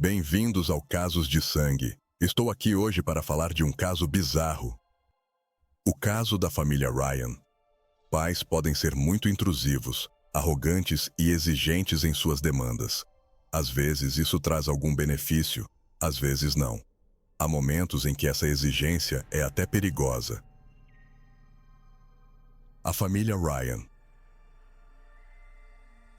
Bem-vindos ao Casos de Sangue. Estou aqui hoje para falar de um caso bizarro. O caso da família Ryan. Pais podem ser muito intrusivos, arrogantes e exigentes em suas demandas. Às vezes isso traz algum benefício, às vezes não. Há momentos em que essa exigência é até perigosa. A família Ryan.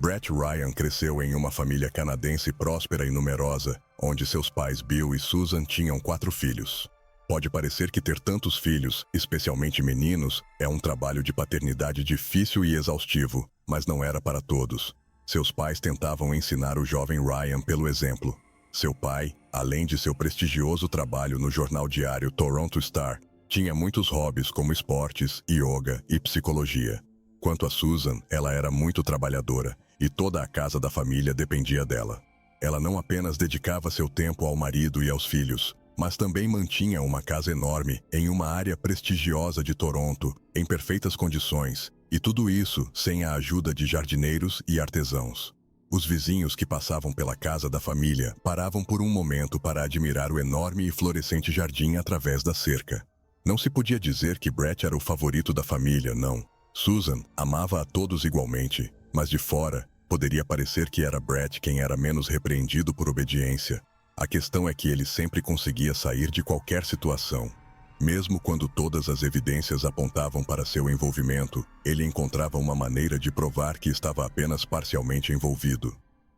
Brett Ryan cresceu em uma família canadense próspera e numerosa, onde seus pais Bill e Susan tinham 4 filhos. Pode parecer que ter tantos filhos, especialmente meninos, é um trabalho de paternidade difícil e exaustivo, mas não era para todos. Seus pais tentavam ensinar o jovem Ryan pelo exemplo. Seu pai, além de seu prestigioso trabalho no jornal diário Toronto Star, tinha muitos hobbies como esportes, yoga e psicologia. Quanto a Susan, ela era muito trabalhadora e toda a casa da família dependia dela. Ela não apenas dedicava seu tempo ao marido e aos filhos, mas também mantinha uma casa enorme em uma área prestigiosa de Toronto, em perfeitas condições, e tudo isso sem a ajuda de jardineiros e artesãos. Os vizinhos que passavam pela casa da família paravam por um momento para admirar o enorme e florescente jardim através da cerca. Não se podia dizer que Brett era o favorito da família, não. Susan amava a todos igualmente, mas de fora poderia parecer que era Brett quem era menos repreendido por obediência. A questão é que ele sempre conseguia sair de qualquer situação. Mesmo quando todas as evidências apontavam para seu envolvimento, ele encontrava uma maneira de provar que estava apenas parcialmente envolvido.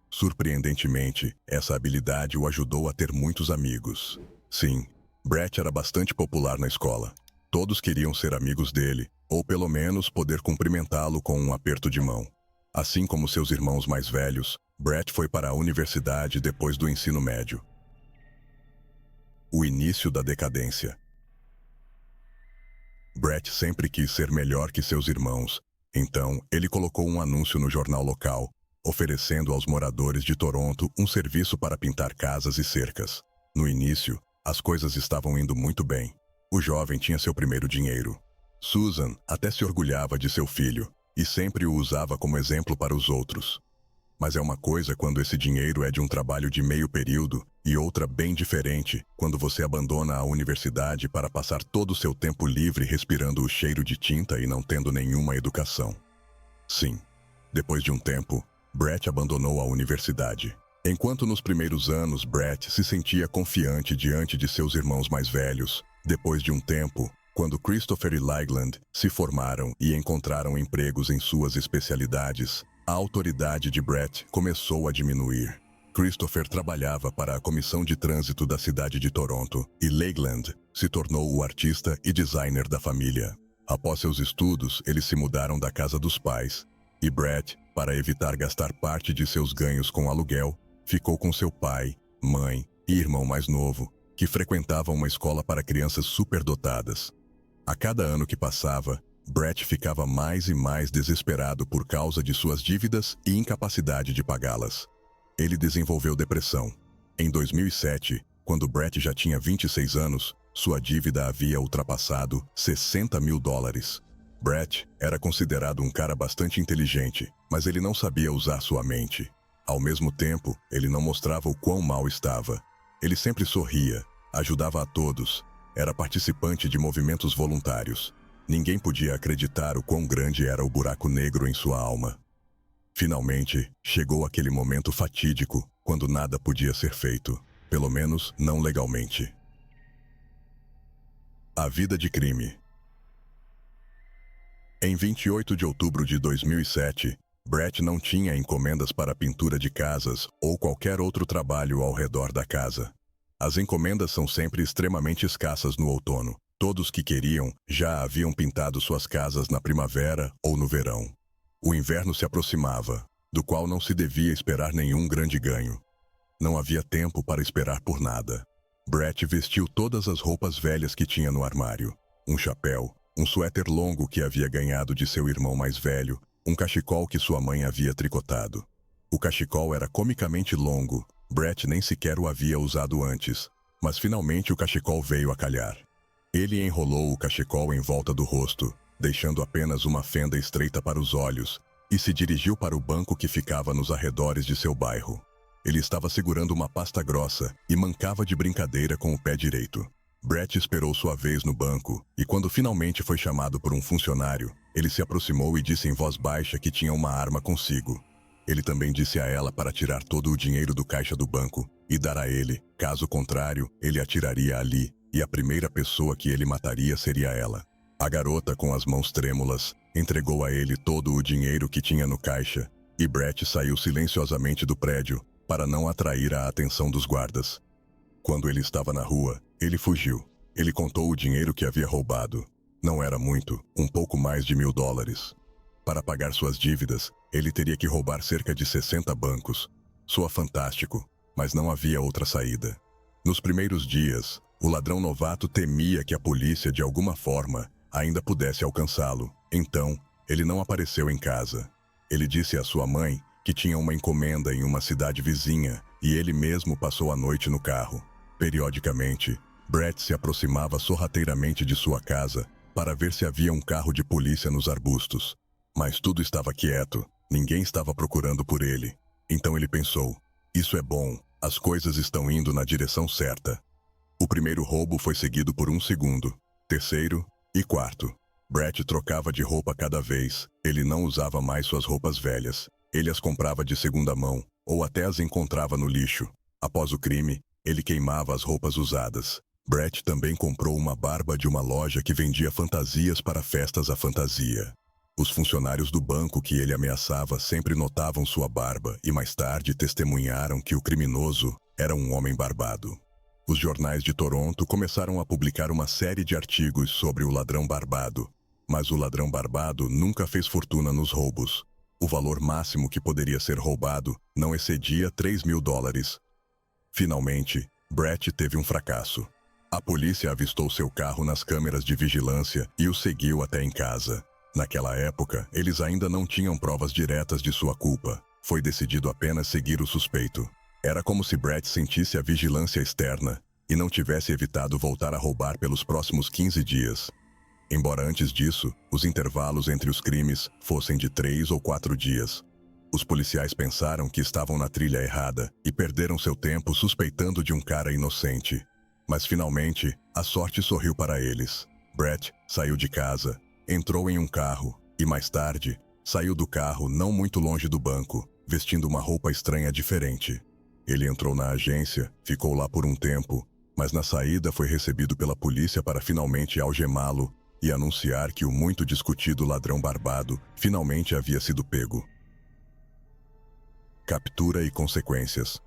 Surpreendentemente, essa habilidade o ajudou a ter muitos amigos. Sim, Brett era bastante popular na escola. Todos queriam ser amigos dele, ou pelo menos poder cumprimentá-lo com um aperto de mão. Assim como seus irmãos mais velhos, Brett foi para a universidade depois do ensino médio. O início da decadência. Brett sempre quis ser melhor que seus irmãos, então ele colocou um anúncio no jornal local, oferecendo aos moradores de Toronto um serviço para pintar casas e cercas. No início, as coisas estavam indo muito bem. O jovem tinha seu primeiro dinheiro. Susan até se orgulhava de seu filho e sempre o usava como exemplo para os outros. Mas é uma coisa quando esse dinheiro é de um trabalho de meio período e outra bem diferente quando você abandona a universidade para passar todo o seu tempo livre respirando o cheiro de tinta e não tendo nenhuma educação. Sim, depois de um tempo, Brett abandonou a universidade. Enquanto nos primeiros anos Brett se sentia confiante diante de seus irmãos mais velhos, depois de um tempo, quando Christopher e Lygland se formaram e encontraram empregos em suas especialidades, a autoridade de Brett começou a diminuir. Christopher trabalhava para a Comissão de Trânsito da cidade de Toronto e Lygland se tornou o artista e designer da família. Após seus estudos, eles se mudaram da casa dos pais e Brett, para evitar gastar parte de seus ganhos com aluguel, ficou com seu pai, mãe e irmão mais novo, que frequentavam uma escola para crianças superdotadas. A cada ano que passava, Brett ficava mais e mais desesperado por causa de suas dívidas e incapacidade de pagá-las. Ele desenvolveu depressão. Em 2007, quando Brett já tinha 26 anos, sua dívida havia ultrapassado $60 mil. Brett era considerado um cara bastante inteligente, mas ele não sabia usar sua mente. Ao mesmo tempo, ele não mostrava o quão mal estava. Ele sempre sorria, ajudava a todos, era participante de movimentos voluntários. Ninguém podia acreditar o quão grande era o buraco negro em sua alma. Finalmente, chegou aquele momento fatídico, quando nada podia ser feito, pelo menos não legalmente. A vida de crime. Em 28 de outubro de 2007, Brett não tinha encomendas para pintura de casas ou qualquer outro trabalho ao redor da casa. As encomendas são sempre extremamente escassas no outono. Todos que queriam já haviam pintado suas casas na primavera ou no verão. O inverno se aproximava, do qual não se devia esperar nenhum grande ganho. Não havia tempo para esperar por nada. Brett vestiu todas as roupas velhas que tinha no armário. Um chapéu, um suéter longo que havia ganhado de seu irmão mais velho, um cachecol que sua mãe havia tricotado. O cachecol era comicamente longo. Brett nem sequer o havia usado antes, mas finalmente o cachecol veio a calhar. Ele enrolou o cachecol em volta do rosto, deixando apenas uma fenda estreita para os olhos, e se dirigiu para o banco que ficava nos arredores de seu bairro. Ele estava segurando uma pasta grossa e mancava de brincadeira com o pé direito. Brett esperou sua vez no banco, e quando finalmente foi chamado por um funcionário, ele se aproximou e disse em voz baixa que tinha uma arma consigo. Ele também disse a ela para tirar todo o dinheiro do caixa do banco e dar a ele, caso contrário, ele atiraria ali, e a primeira pessoa que ele mataria seria ela. A garota, com as mãos trêmulas, entregou a ele todo o dinheiro que tinha no caixa, e Brett saiu silenciosamente do prédio para não atrair a atenção dos guardas. Quando ele estava na rua, ele fugiu. Ele contou o dinheiro que havia roubado. Não era muito, um pouco mais de $1.000. Para pagar suas dívidas, ele teria que roubar cerca de 60 bancos. Soa fantástico, mas não havia outra saída. Nos primeiros dias, o ladrão novato temia que a polícia, de alguma forma, ainda pudesse alcançá-lo. Então, ele não apareceu em casa. Ele disse à sua mãe que tinha uma encomenda em uma cidade vizinha e ele mesmo passou a noite no carro. Periodicamente, Brett se aproximava sorrateiramente de sua casa para ver se havia um carro de polícia nos arbustos. Mas tudo estava quieto, ninguém estava procurando por ele. Então ele pensou, isso é bom, as coisas estão indo na direção certa. O primeiro roubo foi seguido por um segundo, terceiro e quarto. Brett trocava de roupa cada vez, ele não usava mais suas roupas velhas. Ele as comprava de segunda mão, ou até as encontrava no lixo. Após o crime, ele queimava as roupas usadas. Brett também comprou uma barba de uma loja que vendia fantasias para festas à fantasia. Os funcionários do banco que ele ameaçava sempre notavam sua barba e mais tarde testemunharam que o criminoso era um homem barbado. Os jornais de Toronto começaram a publicar uma série de artigos sobre o ladrão barbado, mas o ladrão barbado nunca fez fortuna nos roubos. O valor máximo que poderia ser roubado não excedia $3.000. Finalmente, Brett teve um fracasso. A polícia avistou seu carro nas câmeras de vigilância e o seguiu até em casa. Naquela época, eles ainda não tinham provas diretas de sua culpa. Foi decidido apenas seguir o suspeito. Era como se Brett sentisse a vigilância externa e não tivesse evitado voltar a roubar pelos próximos 15 dias. Embora antes disso, os intervalos entre os crimes fossem de 3 ou 4 dias. Os policiais pensaram que estavam na trilha errada e perderam seu tempo suspeitando de um cara inocente. Mas finalmente, a sorte sorriu para eles. Brett saiu de casa, entrou em um carro e mais tarde, saiu do carro não muito longe do banco, vestindo uma roupa estranha diferente. Ele entrou na agência, ficou lá por um tempo, mas na saída foi recebido pela polícia para finalmente algemá-lo e anunciar que o muito discutido ladrão barbado finalmente havia sido pego. Captura e consequências.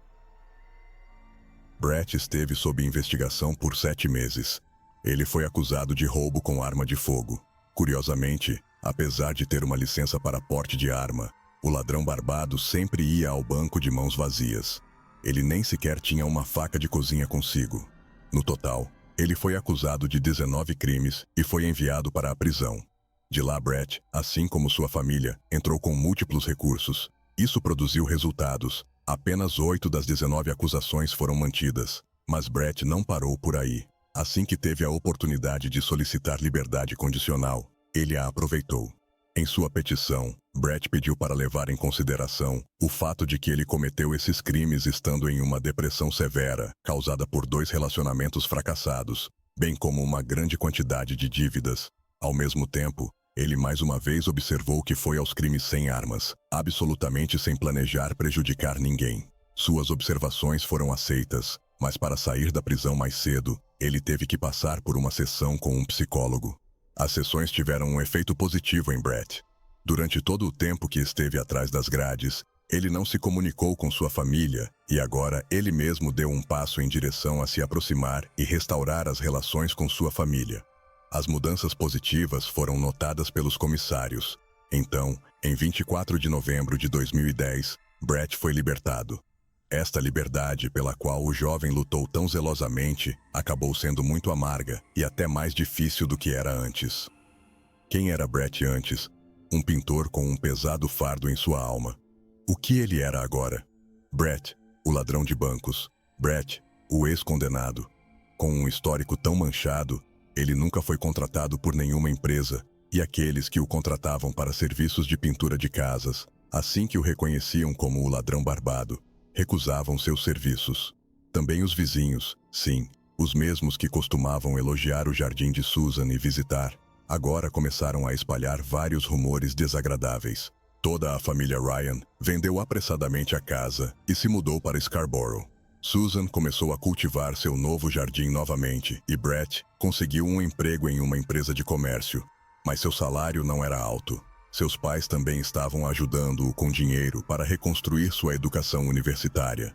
Brett esteve sob investigação por 7 meses. Ele foi acusado de roubo com arma de fogo. Curiosamente, apesar de ter uma licença para porte de arma, o ladrão barbado sempre ia ao banco de mãos vazias. Ele nem sequer tinha uma faca de cozinha consigo. No total, ele foi acusado de 19 crimes e foi enviado para a prisão. De lá, Brett, assim como sua família, entrou com múltiplos recursos. Isso produziu resultados. Apenas 8 das 19 acusações foram mantidas. Mas Brett não parou por aí. Assim que teve a oportunidade de solicitar liberdade condicional, ele a aproveitou. Em sua petição, Brett pediu para levar em consideração o fato de que ele cometeu esses crimes estando em uma depressão severa, causada por 2 relacionamentos fracassados, bem como uma grande quantidade de dívidas. Ao mesmo tempo, ele mais uma vez observou que foi aos crimes sem armas, absolutamente sem planejar prejudicar ninguém. Suas observações foram aceitas, mas para sair da prisão mais cedo, ele teve que passar por uma sessão com um psicólogo. As sessões tiveram um efeito positivo em Brett. Durante todo o tempo que esteve atrás das grades, ele não se comunicou com sua família e agora ele mesmo deu um passo em direção a se aproximar e restaurar as relações com sua família. As mudanças positivas foram notadas pelos comissários. Então, em 24 de novembro de 2010, Brett foi libertado. Esta liberdade pela qual o jovem lutou tão zelosamente acabou sendo muito amarga e até mais difícil do que era antes. Quem era Brett antes? Um pintor com um pesado fardo em sua alma. O que ele era agora? Brett, o ladrão de bancos. Brett, o ex-condenado. Com um histórico tão manchado, ele nunca foi contratado por nenhuma empresa, e aqueles que o contratavam para serviços de pintura de casas, assim que o reconheciam como o ladrão barbado, recusavam seus serviços. Também os vizinhos, sim, os mesmos que costumavam elogiar o jardim de Susan e visitar, agora começaram a espalhar vários rumores desagradáveis. Toda a família Ryan vendeu apressadamente a casa e se mudou para Scarborough. Susan começou a cultivar seu novo jardim novamente e Brett conseguiu um emprego em uma empresa de comércio, mas seu salário não era alto. Seus pais também estavam ajudando-o com dinheiro para reconstruir sua educação universitária.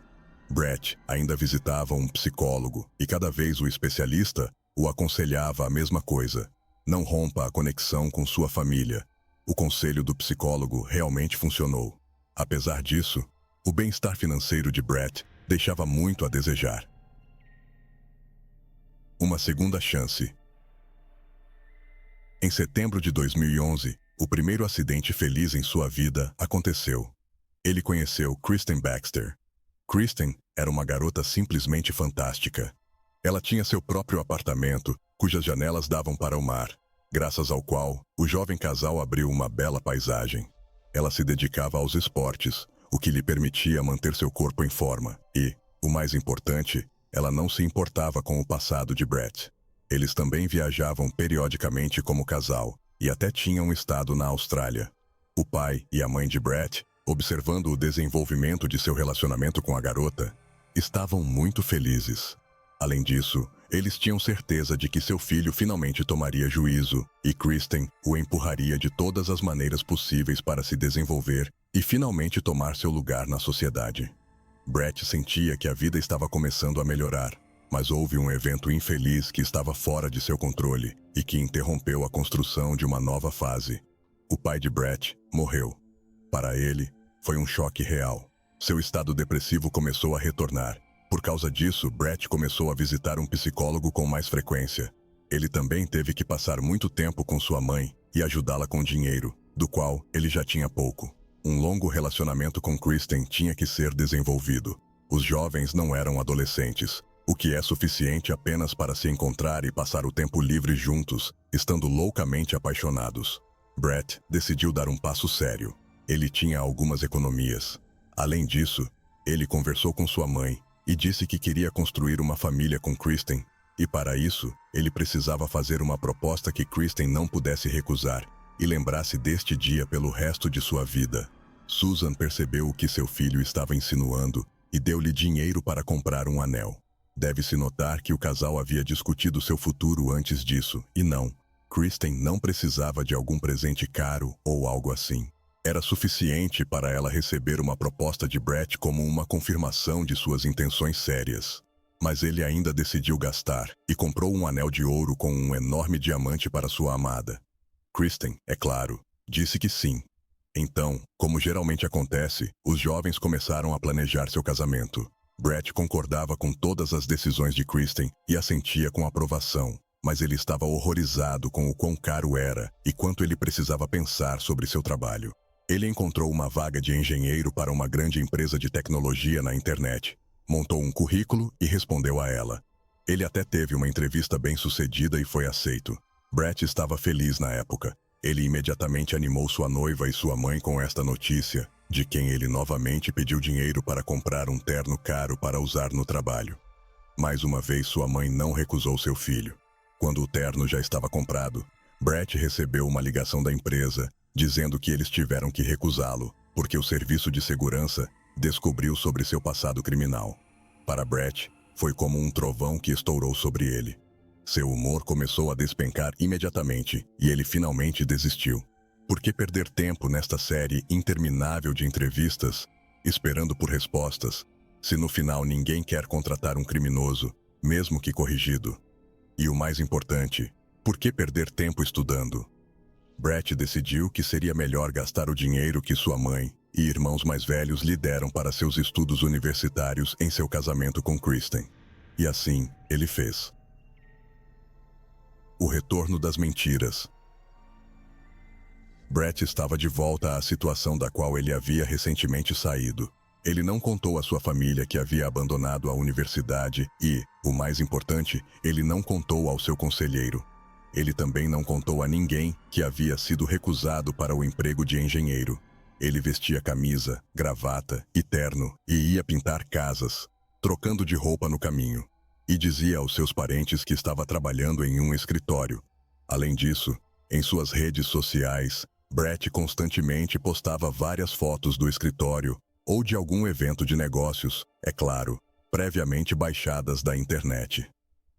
Brett ainda visitava um psicólogo e cada vez o especialista o aconselhava a mesma coisa: não rompa a conexão com sua família. O conselho do psicólogo realmente funcionou. Apesar disso, o bem-estar financeiro de Brett deixava muito a desejar. Uma segunda chance. Em setembro de 2011, o primeiro acidente feliz em sua vida aconteceu. Ele conheceu Kristen Baxter. Kristen era uma garota simplesmente fantástica. Ela tinha seu próprio apartamento, cujas janelas davam para o mar, graças ao qual o jovem casal abriu uma bela paisagem. Ela se dedicava aos esportes, o que lhe permitia manter seu corpo em forma e, o mais importante, ela não se importava com o passado de Brett. Eles também viajavam periodicamente como casal e até tinham estado na Austrália. O pai e a mãe de Brett, observando o desenvolvimento de seu relacionamento com a garota, estavam muito felizes. Além disso, eles tinham certeza de que seu filho finalmente tomaria juízo e Kristen o empurraria de todas as maneiras possíveis para se desenvolver e finalmente tomar seu lugar na sociedade. Brett sentia que a vida estava começando a melhorar, mas houve um evento infeliz que estava fora de seu controle e que interrompeu a construção de uma nova fase. O pai de Brett morreu. Para ele, foi um choque real. Seu estado depressivo começou a retornar. Por causa disso, Brett começou a visitar um psicólogo com mais frequência. Ele também teve que passar muito tempo com sua mãe e ajudá-la com dinheiro, do qual ele já tinha pouco. Um longo relacionamento com Kristen tinha que ser desenvolvido. Os jovens não eram adolescentes, o que é suficiente apenas para se encontrar e passar o tempo livre juntos, estando loucamente apaixonados. Brett decidiu dar um passo sério. Ele tinha algumas economias. Além disso, ele conversou com sua mãe e disse que queria construir uma família com Kristen, e para isso, ele precisava fazer uma proposta que Kristen não pudesse recusar e lembrasse deste dia pelo resto de sua vida. Susan percebeu o que seu filho estava insinuando e deu-lhe dinheiro para comprar um anel. Deve-se notar que o casal havia discutido seu futuro antes disso, e não, Kristen não precisava de algum presente caro ou algo assim. Era suficiente para ela receber uma proposta de Brett como uma confirmação de suas intenções sérias. Mas ele ainda decidiu gastar e comprou um anel de ouro com um enorme diamante para sua amada. Kristen, é claro, disse que sim. Então, como geralmente acontece, os jovens começaram a planejar seu casamento. Brett concordava com todas as decisões de Kristen e assentia com aprovação, mas ele estava horrorizado com o quão caro era e quanto ele precisava pensar sobre seu trabalho. Ele encontrou uma vaga de engenheiro para uma grande empresa de tecnologia na internet, montou um currículo e respondeu a ela. Ele até teve uma entrevista bem-sucedida e foi aceito. Brett estava feliz na época. Ele imediatamente animou sua noiva e sua mãe com esta notícia, de quem ele novamente pediu dinheiro para comprar um terno caro para usar no trabalho. Mais uma vez, sua mãe não recusou seu filho. Quando o terno já estava comprado, Brett recebeu uma ligação da empresa, dizendo que eles tiveram que recusá-lo, porque o serviço de segurança descobriu sobre seu passado criminal. Para Brett, foi como um trovão que estourou sobre ele. Seu humor começou a despencar imediatamente e ele finalmente desistiu. Por que perder tempo nesta série interminável de entrevistas, esperando por respostas, se no final ninguém quer contratar um criminoso, mesmo que corrigido? E o mais importante, por que perder tempo estudando? Brett decidiu que seria melhor gastar o dinheiro que sua mãe e irmãos mais velhos lhe deram para seus estudos universitários em seu casamento com Kristen. E assim, ele fez. O retorno das mentiras. Brett estava de volta à situação da qual ele havia recentemente saído. Ele não contou à sua família que havia abandonado a universidade e, o mais importante, ele não contou ao seu conselheiro. Ele também não contou a ninguém que havia sido recusado para o emprego de engenheiro. Ele vestia camisa, gravata e terno e ia pintar casas, trocando de roupa no caminho. E dizia aos seus parentes que estava trabalhando em um escritório. Além disso, em suas redes sociais, Brett constantemente postava várias fotos do escritório ou de algum evento de negócios, é claro, previamente baixadas da internet.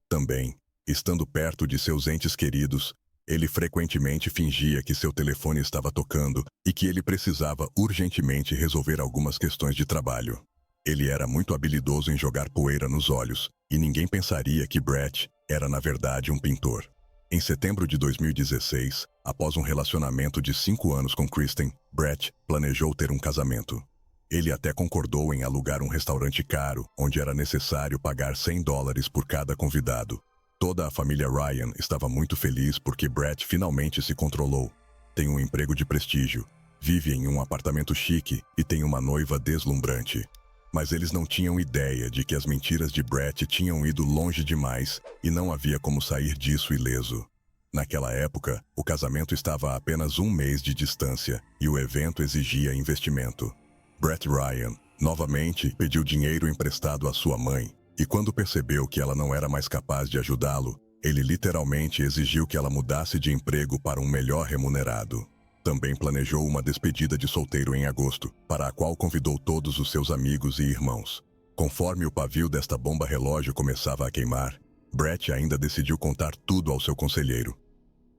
Também, estando perto de seus entes queridos, ele frequentemente fingia que seu telefone estava tocando e que ele precisava urgentemente resolver algumas questões de trabalho. Ele era muito habilidoso em jogar poeira nos olhos, e ninguém pensaria que Brett era na verdade um pintor. Em setembro de 2016, após um relacionamento de 5 anos com Kristen, Brett planejou ter um casamento. Ele até concordou em alugar um restaurante caro, onde era necessário pagar $100 por cada convidado. Toda a família Ryan estava muito feliz porque Brett finalmente se controlou. Tem um emprego de prestígio, vive em um apartamento chique e tem uma noiva deslumbrante. Mas eles não tinham ideia de que as mentiras de Brett tinham ido longe demais e não havia como sair disso ileso. Naquela época, o casamento estava a apenas um mês de distância e o evento exigia investimento. Brett Ryan, novamente, pediu dinheiro emprestado à sua mãe, e quando percebeu que ela não era mais capaz de ajudá-lo, ele literalmente exigiu que ela mudasse de emprego para um melhor remunerado. Também planejou uma despedida de solteiro em agosto, para a qual convidou todos os seus amigos e irmãos. Conforme o pavio desta bomba relógio começava a queimar, Brett ainda decidiu contar tudo ao seu conselheiro.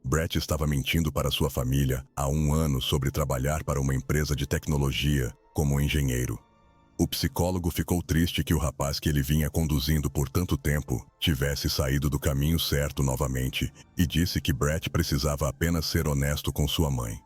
Brett estava mentindo para sua família há 1 ano sobre trabalhar para uma empresa de tecnologia como engenheiro. O psicólogo ficou triste que o rapaz que ele vinha conduzindo por tanto tempo tivesse saído do caminho certo novamente e disse que Brett precisava apenas ser honesto com sua mãe.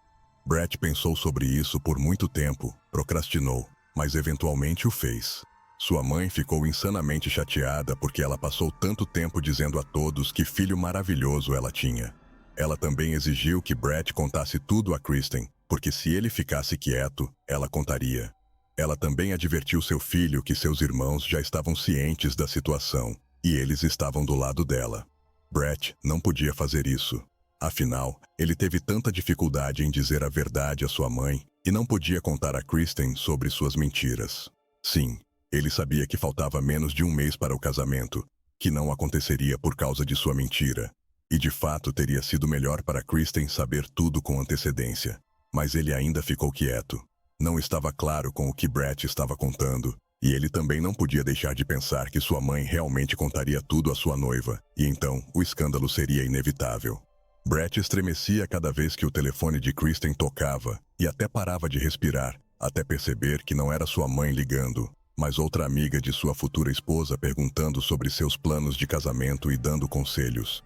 Brett pensou sobre isso por muito tempo, procrastinou, mas eventualmente o fez. Sua mãe ficou insanamente chateada porque ela passou tanto tempo dizendo a todos que filho maravilhoso ela tinha. Ela também exigiu que Brett contasse tudo a Kristen, porque se ele ficasse quieto, ela contaria. Ela também advertiu seu filho que seus irmãos já estavam cientes da situação, e eles estavam do lado dela. Brett não podia fazer isso. Afinal, ele teve tanta dificuldade em dizer a verdade à sua mãe e não podia contar a Kristen sobre suas mentiras. Sim, ele sabia que faltava menos de 1 mês para o casamento, que não aconteceria por causa de sua mentira. E de fato teria sido melhor para Kristen saber tudo com antecedência. Mas ele ainda ficou quieto. Não estava claro com o que Brett estava contando, e ele também não podia deixar de pensar que sua mãe realmente contaria tudo à sua noiva, e então o escândalo seria inevitável. Brett estremecia cada vez que o telefone de Kristen tocava e até parava de respirar, até perceber que não era sua mãe ligando, mas outra amiga de sua futura esposa perguntando sobre seus planos de casamento e dando conselhos.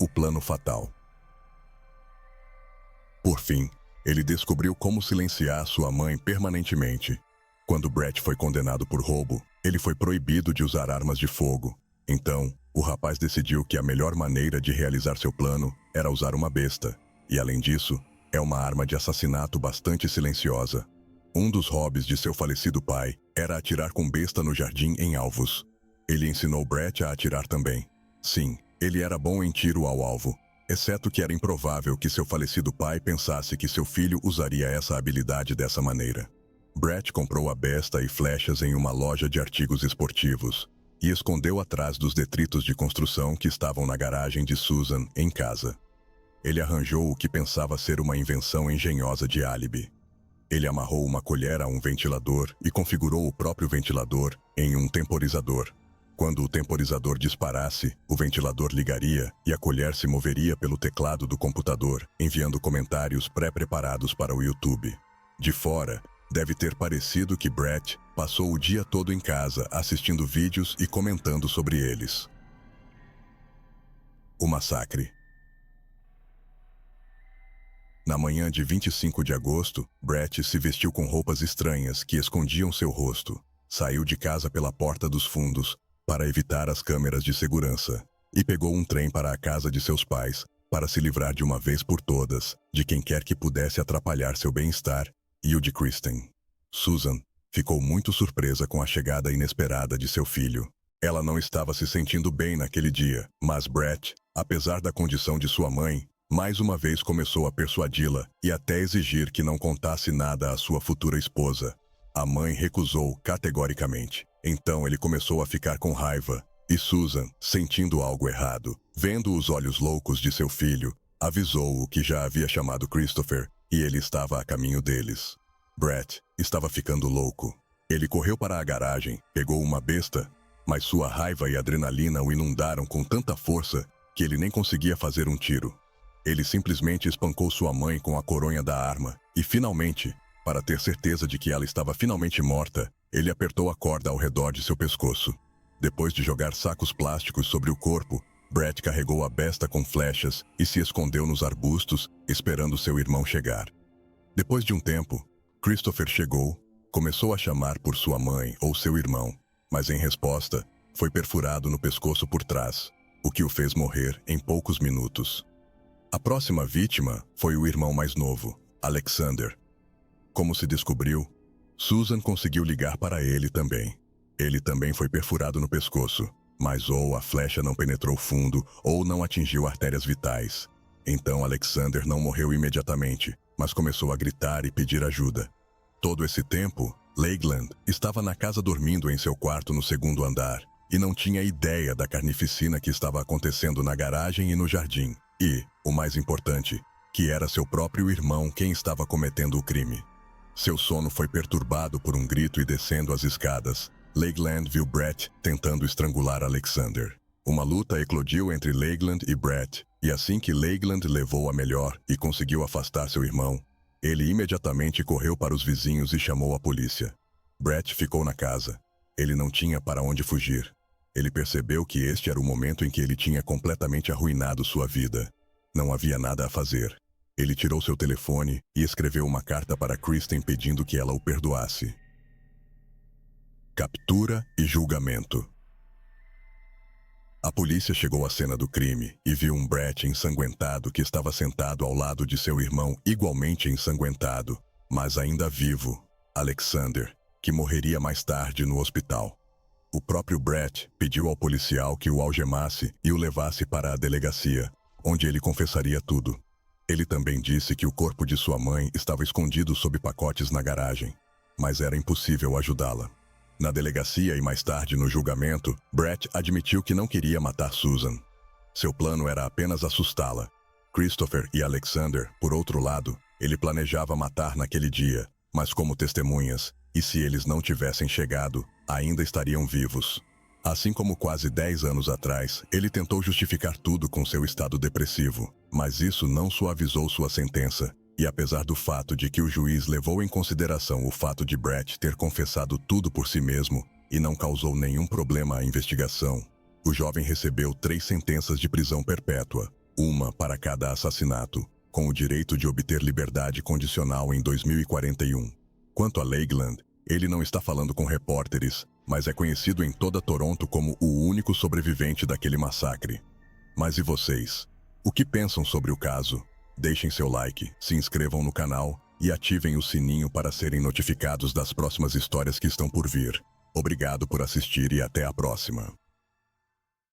O plano fatal. Por fim, ele descobriu como silenciar sua mãe permanentemente. Quando Brett foi condenado por roubo, ele foi proibido de usar armas de fogo. Então, o rapaz decidiu que a melhor maneira de realizar seu plano era usar uma besta. E além disso, é uma arma de assassinato bastante silenciosa. Um dos hobbies de seu falecido pai era atirar com besta no jardim em alvos. Ele ensinou Brett a atirar também. Sim, ele era bom em tiro ao alvo, exceto que era improvável que seu falecido pai pensasse que seu filho usaria essa habilidade dessa maneira. Brett comprou a besta e flechas em uma loja de artigos esportivos e escondeu atrás dos detritos de construção que estavam na garagem de Susan, em casa. Ele arranjou o que pensava ser uma invenção engenhosa de álibi. Ele amarrou uma colher a um ventilador e configurou o próprio ventilador em um temporizador. Quando o temporizador disparasse, o ventilador ligaria e a colher se moveria pelo teclado do computador, enviando comentários pré-preparados para o YouTube. De fora, deve ter parecido que Brett passou o dia todo em casa assistindo vídeos e comentando sobre eles. O massacre. Na manhã de 25 de agosto, Brett se vestiu com roupas estranhas que escondiam seu rosto, saiu de casa pela porta dos fundos para evitar as câmeras de segurança e pegou um trem para a casa de seus pais para se livrar de uma vez por todas de quem quer que pudesse atrapalhar seu bem-estar e o de Kristen. Susan ficou muito surpresa com a chegada inesperada de seu filho. Ela não estava se sentindo bem naquele dia, mas Brett, apesar da condição de sua mãe, Mais uma vez começou a persuadi-la e até exigir que não contasse nada à sua futura esposa. A mãe recusou categoricamente. Então ele começou a ficar com raiva e Susan, sentindo algo errado, vendo os olhos loucos de seu filho, avisou-o que já havia chamado Christopher e ele estava a caminho deles. Brett estava ficando louco. Ele correu para a garagem, pegou uma besta, mas sua raiva e adrenalina o inundaram com tanta força que ele nem conseguia fazer um tiro. Ele simplesmente espancou sua mãe com a coronha da arma e, finalmente, para ter certeza de que ela estava finalmente morta, ele apertou a corda ao redor de seu pescoço. Depois de jogar sacos plásticos sobre o corpo, Brett carregou a besta com flechas e se escondeu nos arbustos, esperando seu irmão chegar. Depois de um tempo, Christopher chegou, começou a chamar por sua mãe ou seu irmão, mas em resposta, foi perfurado no pescoço por trás, o que o fez morrer em poucos minutos. A próxima vítima foi o irmão mais novo, Alexander. Como se descobriu, Susan conseguiu ligar para ele também. Ele também foi perfurado no pescoço, mas ou a flecha não penetrou fundo ou não atingiu artérias vitais. Então Alexander não morreu imediatamente, mas começou a gritar e pedir ajuda. Todo esse tempo, Lakeland estava na casa dormindo em seu quarto no segundo andar e não tinha ideia da carnificina que estava acontecendo na garagem e no jardim. E, o mais importante, que era seu próprio irmão quem estava cometendo o crime. Seu sono foi perturbado por um grito e descendo as escadas, Lakeland viu Brett tentando estrangular Alexander. Uma luta eclodiu entre Lakeland e Brett, e assim que Lakeland levou a melhor e conseguiu afastar seu irmão, ele imediatamente correu para os vizinhos e chamou a polícia. Brett ficou na casa. Ele não tinha para onde fugir. Ele percebeu que este era o momento em que ele tinha completamente arruinado sua vida. Não havia nada a fazer. Ele tirou seu telefone e escreveu uma carta para Kristen pedindo que ela o perdoasse. Captura e julgamento. A polícia chegou à cena do crime e viu um Brett ensanguentado que estava sentado ao lado de seu irmão igualmente ensanguentado, mas ainda vivo, Alexander, que morreria mais tarde no hospital. O próprio Brett pediu ao policial que o algemasse e o levasse para a delegacia, onde ele confessaria tudo. Ele também disse que o corpo de sua mãe estava escondido sob pacotes na garagem, mas era impossível ajudá-la. Na delegacia e mais tarde no julgamento, Brett admitiu que não queria matar Susan. Seu plano era apenas assustá-la. Christopher e Alexander, por outro lado, ele planejava matar naquele dia, mas como testemunhas, e se eles não tivessem chegado, ainda estariam vivos. Assim como quase 10 anos atrás, ele tentou justificar tudo com seu estado depressivo, mas isso não suavizou sua sentença, e apesar do fato de que o juiz levou em consideração o fato de Brett ter confessado tudo por si mesmo e não causou nenhum problema à investigação, o jovem recebeu 3 sentenças de prisão perpétua, uma para cada assassinato, com o direito de obter liberdade condicional em 2041. Quanto a Lakeland, ele não está falando com repórteres, mas é conhecido em toda Toronto como o único sobrevivente daquele massacre. Mas e vocês? O que pensam sobre o caso? Deixem seu like, se inscrevam no canal e ativem o sininho para serem notificados das próximas histórias que estão por vir. Obrigado por assistir e até a próxima.